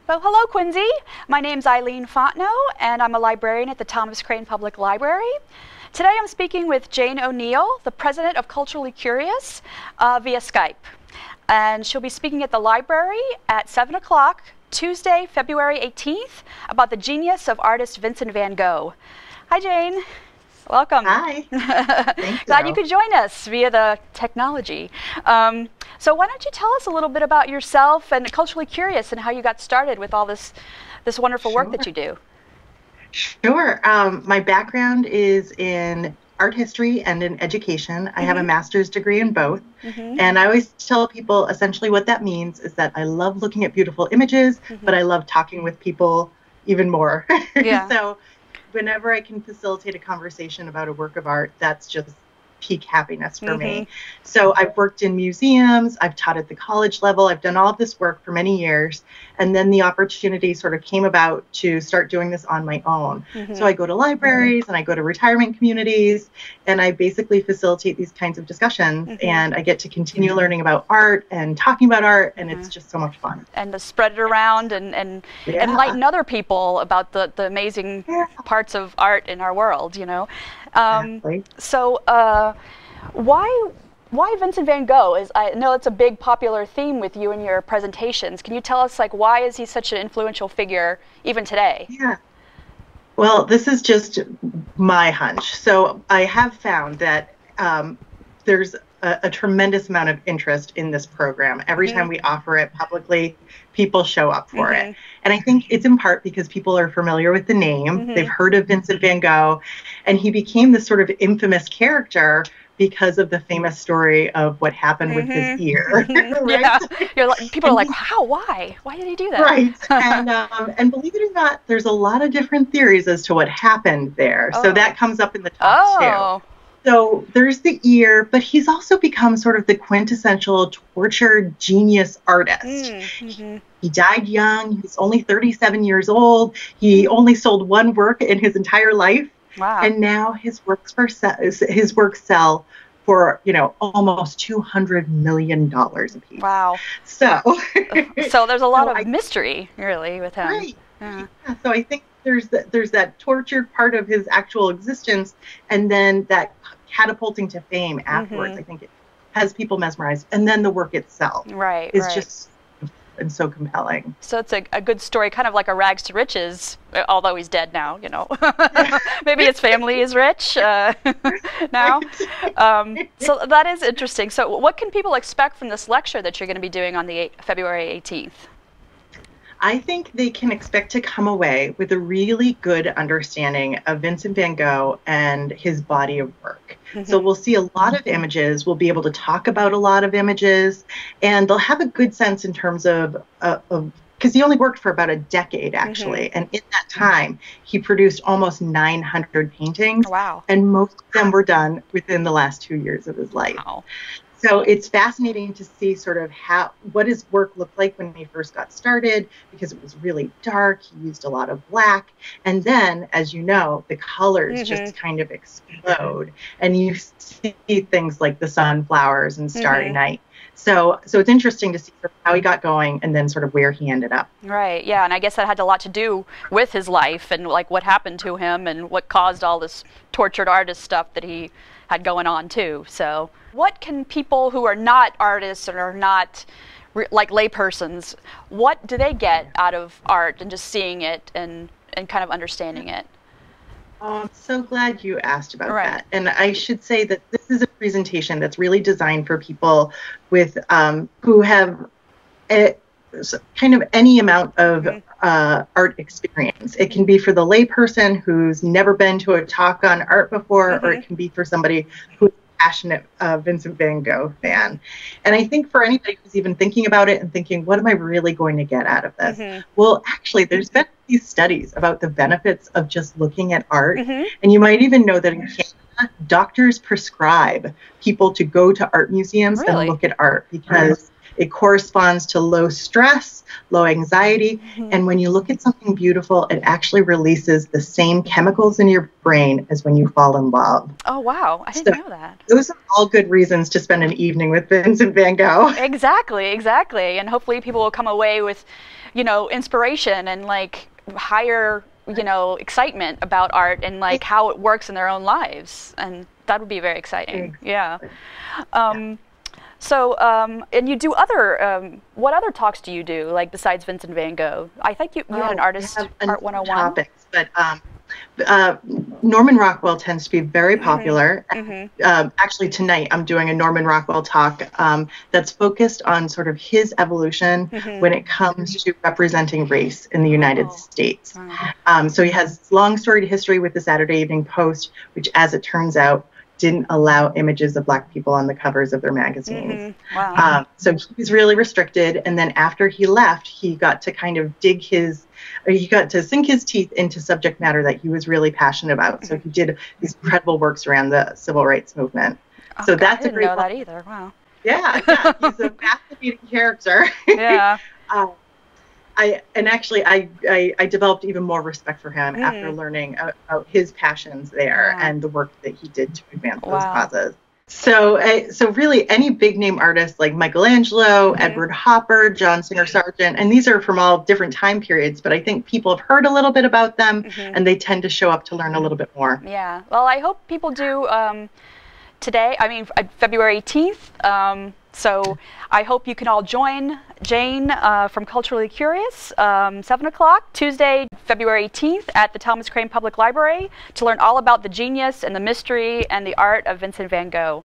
Well, hello, Quincy. My name's Eileen Fontenot, and I'm a librarian at the Thomas Crane Public Library. Today I'm speaking with Jane O'Neill, the president of Culturally Curious, via Skype. And she'll be speaking at the library at 7 o'clock, Tuesday, February 18th, about the genius of artist Vincent van Gogh. Hi, Jane. Welcome. Hi. Thank Glad you you could join us via the technology. So why don't you tell us a little bit about yourself and Culturally Curious and how you got started with all this wonderful work that you do? Sure. My background is in art history and in education. I have a master's degree in both. And I always tell people essentially what that means is that I love looking at beautiful images, but I love talking with people even more. Yeah. So whenever I can facilitate a conversation about a work of art, that's just peak happiness for me. So I've worked in museums, I've taught at the college level, I've done all of this work for many years, and then the opportunity sort of came about to start doing this on my own. So I go to libraries and I go to retirement communities, and I basically facilitate these kinds of discussions, and I get to continue learning about art and talking about art, and it's just so much fun. And to spread it around and enlighten other people about the amazing parts of art in our world, you know. Exactly. So why Vincent van Gogh? I know it's a big popular theme with you in your presentations. Can you tell us, like, why is he such an influential figure even today? Yeah. Well, this is just my hunch. So I have found that there's a tremendous amount of interest in this program. Every time we offer it publicly, people show up for it. And I think it's in part because people are familiar with the name. They've heard of Vincent van Gogh, and he became this sort of infamous character because of the famous story of what happened with his ear. Right? Yeah. People are like, how? Why? Why did he do that? Right. And believe it or not, there's a lot of different theories as to what happened there. So that comes up in the talk too. So there's the ear, but he's also become sort of the quintessential tortured genius artist. He died young. He's only 37 years old. He only sold one work in his entire life. Wow. And now his works sell for, almost $200 million a piece. Wow. So there's a lot of mystery, really, with him. Right. Yeah. So I think there's that tortured part of his actual existence, and then that catapulting to fame afterwards. I think it has people mesmerized, and then the work itself is just and so compelling. So it's a good story, kind of like a rags to riches, although he's dead now, Maybe his family is rich now. So that is interesting. So what can people expect from this lecture that you're going to be doing on the February 18th? I think they can expect to come away with a really good understanding of Vincent van Gogh and his body of work. So we'll see a lot of images, we'll be able to talk about a lot of images, and they'll have a good sense in terms of because he only worked for about a decade, actually. And in that time, he produced almost 900 paintings. Wow. And most of them were done within the last 2 years of his life. Wow. So it's fascinating to see sort of what his work looked like when he first got started, because it was really dark. He used a lot of black. And then, as you know, the colors just kind of explode. And you see things like the sunflowers and Starry Night. So it's interesting to see how he got going and then sort of where he ended up. Right, yeah, and I guess that had a lot to do with his life and like what happened to him and what caused all this tortured artist stuff that he had going on too. So what can people who are not artists and are not like laypersons, what do they get out of art and just seeing it and kind of understanding it? Oh, I'm so glad you asked about that. And I should say that this is a presentation that's really designed for people with who have kind of any amount of art experience. It can be for the layperson who's never been to a talk on art before, or it can be for somebody who's a passionate Vincent van Gogh fan. And I think for anybody who's even thinking about it and thinking, what am I really going to get out of this? Well, actually, there's been these studies about the benefits of just looking at art. And you might even know that in Canada, doctors prescribe people to go to art museums and look at art because it corresponds to low stress, low anxiety. And when you look at something beautiful, it actually releases the same chemicals in your brain as when you fall in love. Oh, wow. I didn't know that. Those are all good reasons to spend an evening with Vincent van Gogh. Exactly. And hopefully people will come away with, you know, inspiration and like higher, you know, excitement about art and like how it works in their own lives. And that would be very exciting. Yeah. So, and you do other, what other talks do you do, like besides Vincent van Gogh? I think you had an artist, Art 101. Topics, but Norman Rockwell tends to be very popular. Actually, tonight I'm doing a Norman Rockwell talk that's focused on sort of his evolution when it comes to representing race in the United States. So he has long storied history with the Saturday Evening Post, which, as it turns out, didn't allow images of Black people on the covers of their magazines. So he was really restricted. And then after he left, he got to kind of he got to sink his teeth into subject matter that he was really passionate about. So he did these incredible works around the civil rights movement. So that's a great. I didn't know that either. Wow. Yeah, he's a fascinating character. Yeah. I developed even more respect for him after learning about his passions there and the work that he did to advance those causes. So really any big name artists like Michelangelo, Edward Hopper, John Singer Sargent, and these are from all different time periods, but I think people have heard a little bit about them and they tend to show up to learn a little bit more. Yeah, well, I hope people do today, February 18th. So I hope you can all join Jane from Culturally Curious, 7 o'clock, Tuesday, February 18th at the Thomas Crane Public Library to learn all about the genius and the mystery and the art of Vincent van Gogh.